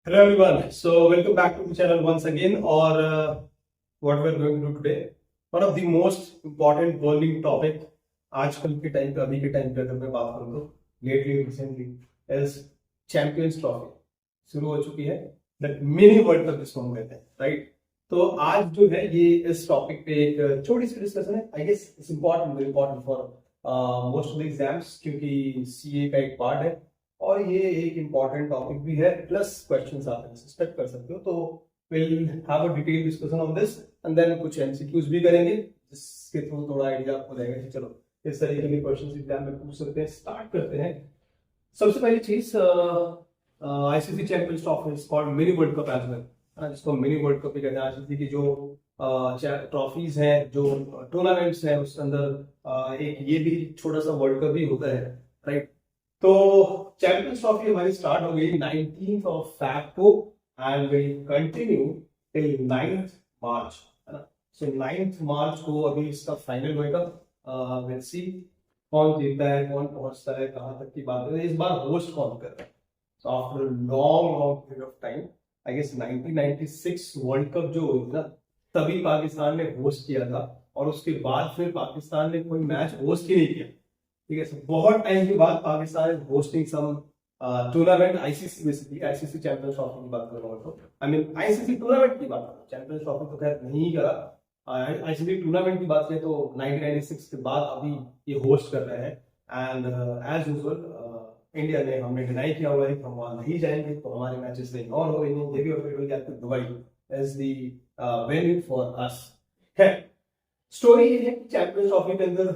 Hello everyone. So welcome back to the channel once again. Or what we're going to do today, one of the most important burning topic आजकल के time पे अभी के time पे अगर मैं बात करूँ तो lately recently is champions trophy शुरू हो चुकी है. दैट मिनी वर्ल्ड कप जिसको हम कहते हैं, राइट. तो आज जो है ये इस टॉपिक पे एक छोटी सी डिस्कशन है. I guess it's important, very important for most of the exams, क्योंकि सीए का एक पार्ट है और ये एक इम्पॉर्टेंट टॉपिक भी है, प्लस क्वेश्चंस आते हैं, सस्पेक्ट कर सकते हो. तो will have a detail discussion on this and then कुछ एमसीक्यूज भी करेंगे जिसके थ्रू थोड़ा आइडिया आपको रहेगा कि चलो इस तरीके के क्वेश्चंस एग्जाम में पूछ सकते हैं. स्टार्ट करते हैं. सबसे पहली चीज, ICC champions Trophy is called mini World Cup as well, जिसको मिनी वर्ल्ड कप भी कहते हैं. आईसीसी की जो ट्रॉफीज हैं, जो टूर्नामेंट्स हैं, उसके अंदर एक ये भी छोटा सा वर्ल्ड कप भी होता है, राइट. तो चैंपियंस ट्रॉफी हमारी स्टार्ट हो गई 19th of Feb को and will continue till 9th March, है ना. सो 9th March को अभी इसका फाइनल होएगा. विल सी कौन जीतता है, कौन पहुंचता है, कहां तक की बात है. इस बार होस्ट कौन कर रहा है. So after long period of time, I guess 1996 World Cup जो हुई ना, तभी पाकिस्तान ने होस्ट किया था और उसके बाद फिर पाकिस्तान ने कोई मैच होस्ट ही नहीं किया. ठीक है. सो बहुत टाइम के बाद Pakistan is hosting some tournament. ICC basically ICC champions Trophy की बात कर रहा हूं. तो आई मीन आईसीसी टूर्नामेंट की बात कर रहा हूं, चैंपियंस ट्रॉफी तो खैर नहीं करा. आईसीसी टूर्नामेंट की बात करें तो 1996 के बाद अभी ये होस्ट कर रहे हैं. एंड एज यूजुअल इंडिया ने हमने डिनाई किया हुआ है कि हम वहां नहीं जाएंगे, तो हमारे मैचेस नहीं और हो रही नहीं. ये भी अपडेट हो गया कि Dubai is the venue for us. है स्टोरी ये है कि चैंपियंस ट्रॉफी के अंदर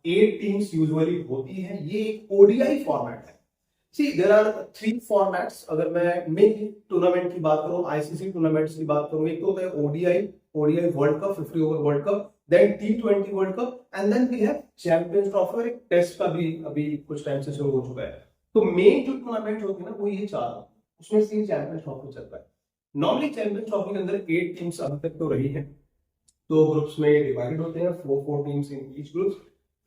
8 टीम्स यूजुअली होती हैं. ये एक ओडीआई फॉर्मेट है. सी देयर आर 3 फॉर्मेट्स. अगर मैं मेन टूर्नामेंट की बात करूं, आईसीसी टूर्नामेंट्स की बात करूं, एक तो होता है ODI World Cup, 50 over World Cup, then टी20 world cup and then we have Champions Trophy. और एक टेस्ट का भी अभी कुछ टाइम से शुरू हो चुका है. तो मेन जो टूर्नामेंट होती है ना, वो ये 4, उसमें से चैंपियंस ट्रॉफी चलता है. नॉर्मली चैंपियंस ट्रॉफी के अंदर 8 टीम्स अभी तक तो रही है. 2 ग्रुप्स में डिवाइडेड होते हैं, 4 teams in each group.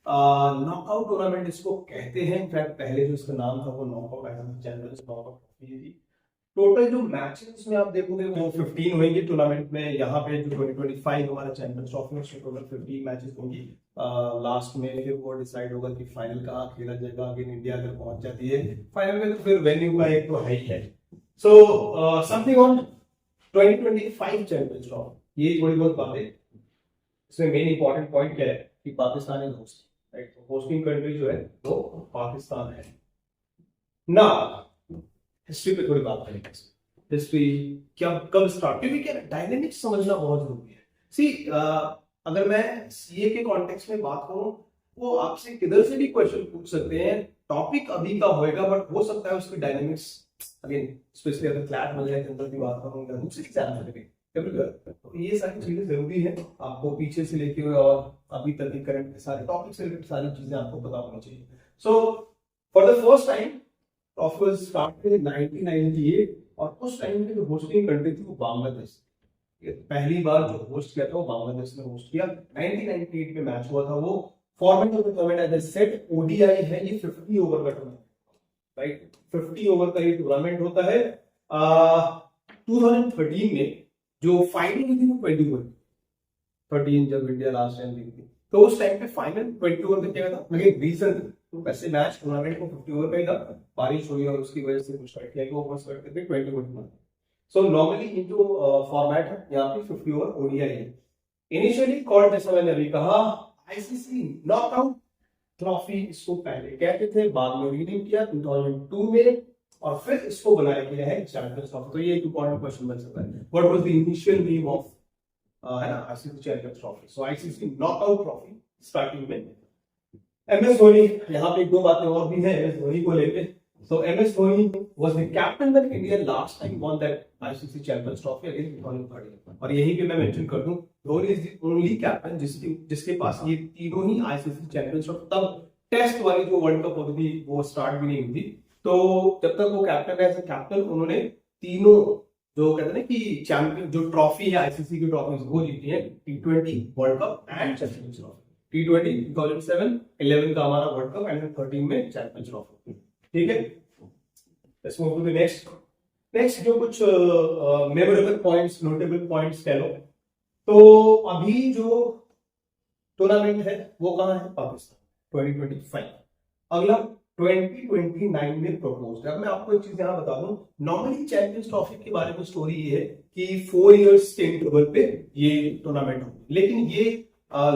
Knockout tournament इसको कहते हैं. इनफैक्ट पहले जो इसका नाम था वो नॉकआउट चैंपियंस नॉकआउट ट्रॉफी थी. टोटल जो मैचेस में आप देखोगे वो 15 होंगे टूर्नामेंट में. यहाँ पे जो 2025 हमारा चैंपियंस ट्रॉफी में उसमें टोटल 15 मैचेस होंगी. लास्ट में फिर वो डिसाइड होगा कि फाइनल कहाँ खेला जाएगा. अगेन इंडिया अगर पहुंच जाती है फाइनल में तो फिर वेन्यू का एक तो है ही है. So something on 2025 champions trophy, ये थोड़ी बहुत बातें. इसमें मेन इंपॉर्टेंट पॉइंट क्या है कि Pakistan is host, right. Hosting country जो है वो पाकिस्तान है. ना हिस्ट्री पे थोड़ी बात करेंगे. हिस्ट्री क्या, कब स्टार्ट, क्योंकि क्या डायनेमिक्स समझना बहुत जरूरी है. सी अगर मैं सीए के कॉन्टेक्स्ट में बात करूं, वो आपसे किधर से भी क्वेश्चन पूछ सकते हैं. टॉपिक अभी का होएगा बट हो सकता है उसकी डायनेमिक्स अगेन, स्पेशली अगर क्लैट वगैरह के अंदर की बात करूंगा, दूसरी एग्जाम में भी. तो ये सारी चीजें जरूरी है आपको पीछे से लेके हुए और अभी तक के करंट के सारे टॉपिक से रिलेटेड सारी चीजें आपको पता होनी चाहिए. So for the first time trophy was started 1998 और उस टाइम की जो होस्टिंग कंट्री थी वो बांग्लादेश. पहली बार जो होस्ट किया था वो बांग्लादेश ने होस्ट किया. 1998 में मैच हुआ था. वो format of the tournament as I said ODI है. ये 50 ओवर का टूर्नामेंट, राइट. 50 ओवर का ये टूर्नामेंट होता है. 2013 में जो फाइनल हुई थी वो 20 ओवर 13, जब इंडिया लास्ट टाइम जीती थी, तो उस टाइम पे फाइनल 20 ओवर में किया था. लेकिन रीजन वैसे मैच टूर्नामेंट को 50 ओवर का ही था. बारिश हुई और उसकी वजह से कुछ किया वो बस करके 20 ओवर में. सो नॉर्मली ये जो फॉर्मेट है यहाँ पे 50 ओवर ओडीआई है. इनिशियली कॉल्ड, जैसा मैंने अभी कहा, आईसीसी नॉकआउट ट्रॉफी. इसको पहले कहते थे, बाद में रीनेम किया 2002 में और फिर इसको बनाया गया है चैंपियंस ट्रॉफी. तो ये एक इंपॉर्टेंट क्वेश्चन बन सकता है, what was the initial name of है ना आईसीसी चैंपियंस ट्रॉफी. सो आईसीसी नॉकआउट ट्रॉफी. स्टार्टिंग में एमएस धोनी, यहाँ पे 2 बातें और भी हैं एमएस धोनी को लेके. So MS Dhoni was the captain when India last time won that ICC champions trophy against 2013. और यहीं पे मैं मेंशन कर दूं, Dhoni is the only captain जिसके पास ये तीनों ही आईसीसी चैंपियंस ट्रॉफी, तब टेस्ट वाली जो वर्ल्ड कप होती थी वो स्टार्ट भी नहीं हुई थी. तो जब तक वो कैप्टन है, एज अ कैप्टन उन्होंने तीनों जो कहते हैं ना कि चैंपियन जो ट्रॉफी है आईसीसी की ट्रॉफी वो जीती है. टी20 world cup and champions trophy. टी20 2007, 11 का हमारा वर्ल्ड कप एंड 13 में चैंपियंस ट्रॉफी. ठीक है. Let's move to the next. Next जो कुछ मेमोरेबल पॉइंट्स, नोटेबल पॉइंट्स कह लो, तो अभी जो टूर्नामेंट है वो कहाँ है? पाकिस्तान 2025। अगला 2029 में प्रपोज है। अब मैं आपको एक चीज यहाँ बता दूं, नॉर्मली चैंपियंस ट्रॉफी के बारे में स्टोरी ये है कि 4 इयर्स के इंटरवल पे ये टूर्नामेंट होगी, लेकिन ये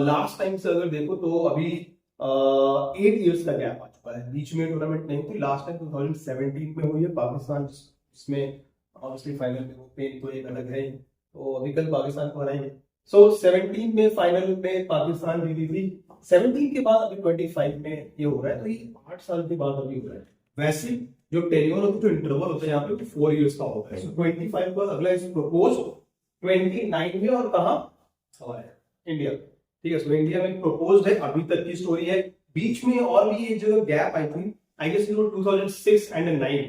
लास्ट टाइम से अगर देखो तो अभी 8 इयर्स का गैप आ चुका है, बीच में टूर्नामेंट नहीं थी। लास्ट टाइम 2017 में हुई है पाकिस्तान, जिसमें ऑब्वियसली फाइनल में वो पेन तो एक अलग है, तो अभी कल पाकिस्तान को हराएंगे। सो 17 में फाइनल में पाकिस्तान जीती थी, 17 के बाद अभी 25 में ये हो रहा है, तो ये 8 साल के बाद अभी हो रहा है। वैसे जो टेन्योर होता है, जो इंटरवल होता है यहाँ पे 4 इयर्स का होता है। 25 का अगला इज प्रपोज 29 में, और कहाँ? हमारे इंडिया, ठीक है। सो इंडिया में प्रपोज है, अभी तक की स्टोरी है। बीच में और भी ये जो गैप आई थी, आई गेस 2006 एंड 9,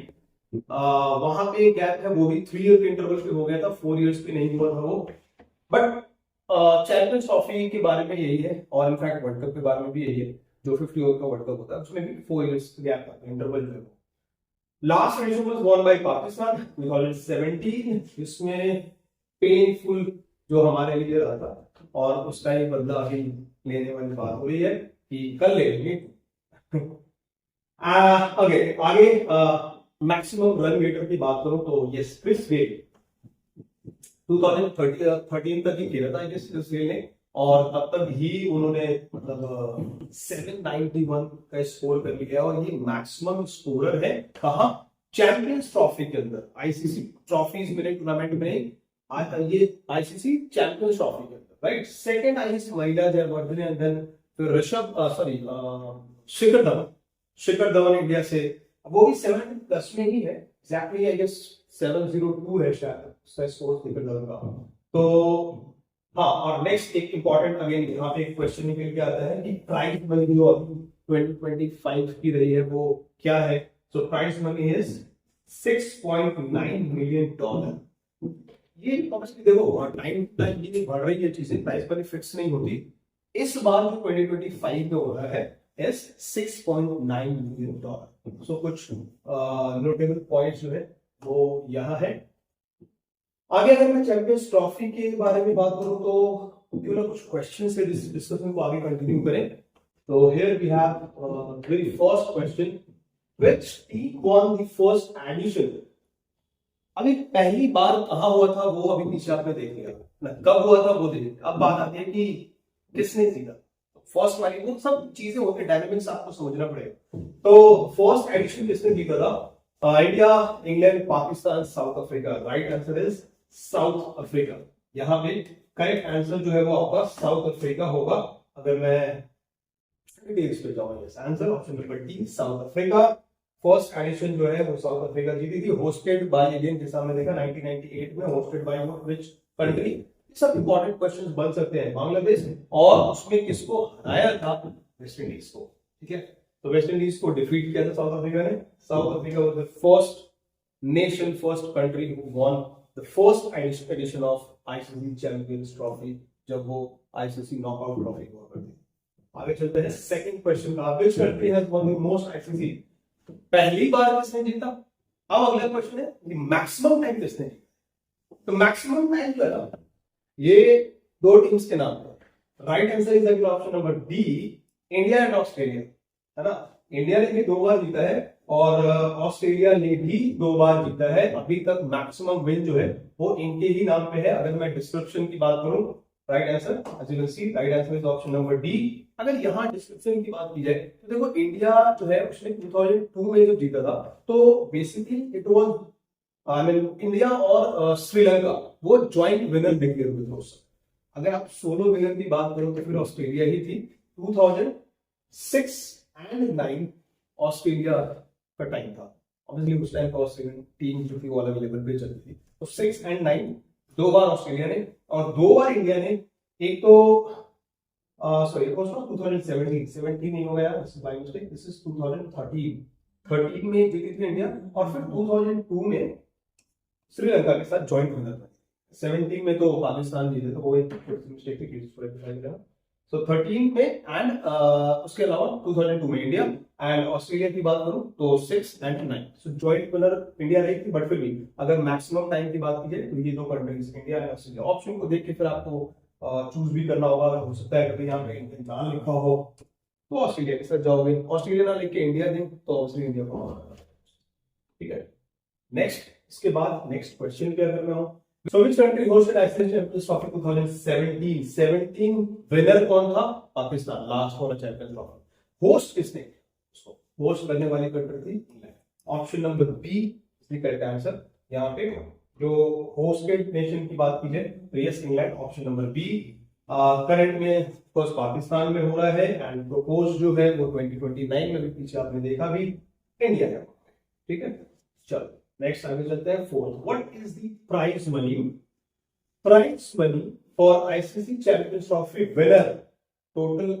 वहां पे गैप है, वो भी 3 ईयर के इंटरवल पे हो गया था, 4 इयर्स पे नहीं हुआ था वो। बट चैंपियंस ट्रॉफी के बारे में यही है, और इनफैक्ट वर्ल्ड कप के बारे में भी यही है, जो 50 ओवर का वर्ल्ड कप होता है उसमें भी 4 इयर्स गैप आता है, इंटरवल जो है। Last addition was won by Pakistan 2017, इसमें पेनफुल जो हमारे लिए रहा था, और उसका ही बदला अभी लेने वाली बात हो रही है कि कल ले लेंगे। आगे मैक्सिमम रन गेटर की बात करूं तो यस, क्रिस गेल 2013 तक ही खेला था क्रिस गेल ने, और तब तक ही उन्होंने मतलब 791 का स्कोर कर लिया, और ये मैक्सिमम स्कोरर है कहाँ? चैंपियंस ट्रॉफी के अंदर, आईसीसी ट्रॉफीज में, टूर्नामेंट में, ये आईसीसी चैंपियंस ट्रॉफी के अंदर, राइट। सेकंड हाईएस्ट महिला जयवर्धने, एंड देन फिर शिखर धवन इंडिया से, वो भी 7+ में ही है, एग्जैक्टली आई गेस 702 है शायद उसका स्कोर शिखर धवन का। तो हाँ, और नेक्स्ट एक इंपॉर्टेंट अगेन यहाँ पे एक क्वेश्चन निकल के आता है कि प्राइज मनी जो 2025 की रही है वो क्या है? सो प्राइज मनी इज $6.9 मिलियन। ये ऑब्वियसली देखो टाइम टाइम ये बढ़ रही है चीजें, प्राइस मनी फिक्स नहीं होती। इस बार जो 2025 में हो रहा है इज $6.9 मिलियन। सो कुछ नोटेबल पॉइंट्स जो है वो यहाँ है। आगे अगर मैं चैंपियंस ट्रॉफी के बारे में बात करूं तो क्यों ना कुछ क्वेश्चन से डिस्कशन को आगे कंटिन्यू करें। तो here we have very first question, which team won the first edition? अभी पहली बार कहां हुआ था वो अभी नीचे आपने देख लिया ना, कब हुआ था वो देख। अब बात आती है कि किसने जीता। फर्स्ट वाली तो सब चीजें होती, डायनामिक्स आपको समझना पड़ेगा। तो फर्स्ट एडिशन किसने जीता था? India, England, Pakistan, south Africa. Right answer is south Africa. यहाँ पे करेक्ट आंसर जो है वो आपका साउथ अफ्रीका होगा। अगर मैं डिटेल्स पे जाऊँ, answer option number D, south Africa. First edition जो है वो साउथ अफ्रीका जीती थी, होस्टेड बाय, अगेन जैसा हमने देखा 1998 में, होस्टेड बाय व्हिच कंट्री? सब इंपॉर्टेंट क्वेश्चंस बन सकते हैं। बांग्लादेश, और उसमें किसको हराया था? वेस्ट इंडीज को, ठीक है। तो वेस्ट इंडीज को डिफीट किया था साउथ अफ्रीका ने। South Africa was the first nation, first country who won the first addition of ICC champions trophy, जब वो आईसीसी नॉकआउट ट्रॉफी हुआ करती। आगे चलते हैं सेकंड क्वेश्चन का, which country has won the most ICC? पहली बार किसने जीता? अब अगला क्वेश्चन है मैक्सिमम टाइम किसने जीता? तो मैक्सिमम टाइम जो है ना, ये दो टीम्स के नाम है। Right answer is option number D, India and Australia, है ना। इंडिया ने भी 2 बार जीता है और ऑस्ट्रेलिया ने भी 2 बार जीता है। अभी तक मैक्सिमम विन जो है वो इनके ही नाम पे है। अगर मैं डिस्क्रिप्शन की बात करूं, right answer as you can see, right answer is option number D. अगर यहाँ डिस्क्रिप्शन की बात की जाए तो देखो, इंडिया जो है उसने 2002 में जो जीता था, तो बेसिकली इट वाज इंडिया और श्रीलंका वो ज्वाइंट विनर डिक्लेयर हुए थे उस। अगर आप सोलो विनर की बात करो तो फिर ऑस्ट्रेलिया ही थी। 2006 एंड 9 ऑस्ट्रेलिया का टाइम था। ऑब्वियसली उस टाइम पर ऑस्ट्रेलियन टीम जो थी वो अलग लेवल पे चलती थी। तो 6 एंड 9 2 बार ऑस्ट्रेलिया ने और 2 बार इंडिया ने। एक तो सॉरी, it was not 2017, 17 नहीं हो गया, बाय मिस्टेक, दिस इज 2013 में जीती थी इंडिया, और फिर 2002 में श्रीलंका के साथ जॉइंट विनर था। 17 में तो पाकिस्तान जीते थे, वो एक मिस्टेक थी। सो 13 में एंड उसके अलावा 2002 में इंडिया एंड ऑस्ट्रेलिया की बात करूं तो 6 and 9। So joint winner India रही थी, बट फिर भी अगर मैक्सिमम टाइम की बात की जाए तो ये दो countries India and Australia. Option को देख के फिर आपको चूज भी करना होगा। हो सकता है कभी यहाँ पे इंडिया लिखा हो तो ऑस्ट्रेलिया के साथ जाओगे, ऑस्ट्रेलिया ना लेके इंडिया दें तो ऑब्वियसली इंडिया को। ठीक है, नेक्स्ट, इसके बाद नेक्स्ट क्वेश्चन क्या करना हो। So which country hosted ICC Champions Trophy 2017? 17 winner कौन था? पाकिस्तान, लास्ट वाला चैंपियंस ट्रॉफी। होस्ट किसने? होस्ट करने वाली कंट्री थी इंग्लैंड। ऑप्शन नंबर बी इसलिए करेक्ट आंसर। यहाँ पे जो होस्टेड नेशन की बात की जाए तो yes England, option number B. Current में कोर्स पाकिस्तान में हो रहा है एंड प्रोपोज जो है वो 2029 में भी, पीछे आपने देखा भी इंडिया है। ठीक है, चलो नेक्स्ट आगे चलते हैं। Fourth, what is the prize money? Prize money for ICC champions trophy winner. Total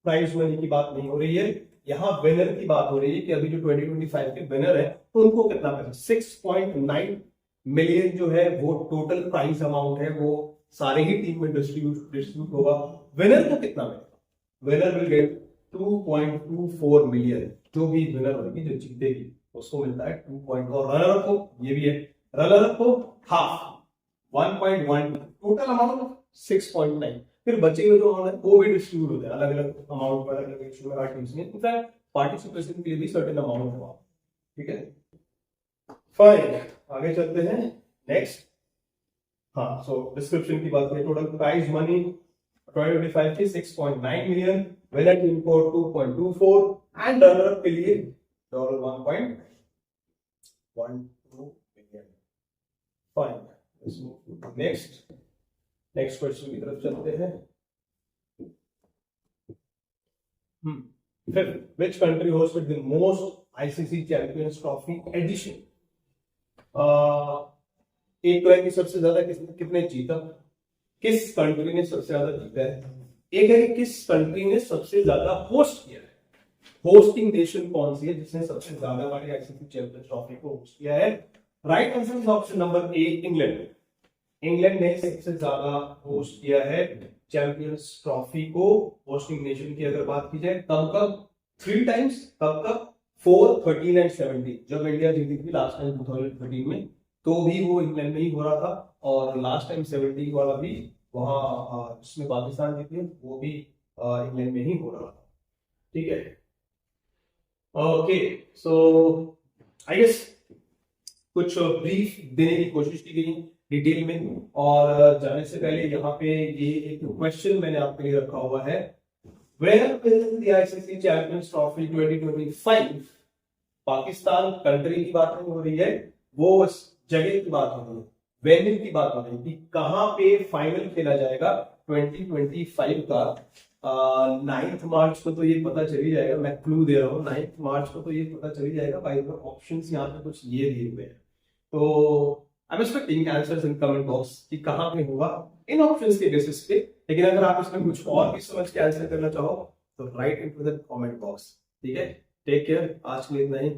prize money की बात नहीं हो रही है, यहाँ विनर की बात हो रही है कि अभी जो 2025 के विनर है उनको कितना पैसा। 6.9 मिलियन जो है वो टोटल प्राइज अमाउंट है, वो सारे ही टीम में डिस्ट्रीब्यूट होगा। विनर को कितना मिलेगा? Winner will get 2.24 million. जो भी विनर होगी, जो जीतेगी उसको मिलता है 2 पॉइंट, और रनर अप को, ये भी है, रनर अप को हाफ 1.1, टोटल अमाउंट 6.9। फिर बचे हुए जो अमाउंट है वो भी डिस्ट्रीब्यूट होते हैं अलग अलग अमाउंट पर, अलग अलग हर टीम्स में। इनफैक्ट पार्टिसिपेशन के लिए भी सर्टेन अमाउंट है वहां। ठीक है, फाइन, आगे चलते हैं नेक्स्ट। हाँ, सो डिस्क्रिप्शन की बात करें, टोटल प्राइज मनी 2025 की 6.9 मिलियन, विनर टीम को 2.24 एंड रनर अप के लिए $1.12 million। फाइन, नेक्स्ट क्वेश्चन की तरफ चलते हैं। Fifth, which country hosted the most ICC Champions Trophy edition? एक तो है कि सबसे ज्यादा कितने जीता, किस कंट्री ने सबसे ज्यादा जीता है। एक है कि किस कंट्री ने सबसे ज्यादा होस्ट किया है। होस्टिंग नेशन कौन सी है जिसने सबसे ज्यादा बार आईसीसी चैंपियंस ट्रॉफी को होस्ट किया है? Right answer is option number A, England. England ने सबसे ज्यादा होस्ट किया है चैंपियंस ट्रॉफी को। होस्टिंग नेशन की अगर बात की जाए, कब कब 3 टाइम्स, कब 4, 13 एंड 17। जब इंडिया जीती थी लास्ट टाइम 2013 में, तो भी वो इंग्लैंड में ही हो रहा था, और लास्ट टाइम 17 वाला भी वहां जिसमें पाकिस्तान जीती है वो भी इंग्लैंड में ही हो रहा था। ठीक है, ओके, सो आई गेस कुछ ब्रीफ देने की कोशिश की गई डिटेल में। और जाने से पहले यहाँ पे ये एक क्वेश्चन मैंने आपके लिए रखा हुआ है, where is the ICC champions trophy 2025? Pakistan country की बात नहीं हो रही है, वो जगह की बात हो रही है, वेन्यू की बात हो रही है कि कहां पे फाइनल खेला जाएगा 2025 का। 9 मार्च को तो ये पता चल ही जाएगा, मैं क्लू दे रहा हूँ, 9 मार्च को तो ये पता चल ही जाएगा। भाई ऑप्शंस यहाँ पे कुछ ये दिए हुए हैं, तो I am expecting answers in comment box कि कहां पे होगा इन ऑप्शंस के बेसिस पे। लेकिन अगर आप इसमें कुछ और भी समझ के आंसर करना चाहो तो right into the comment box. ठीक है, टेक केयर, आज के लिए इतना ही।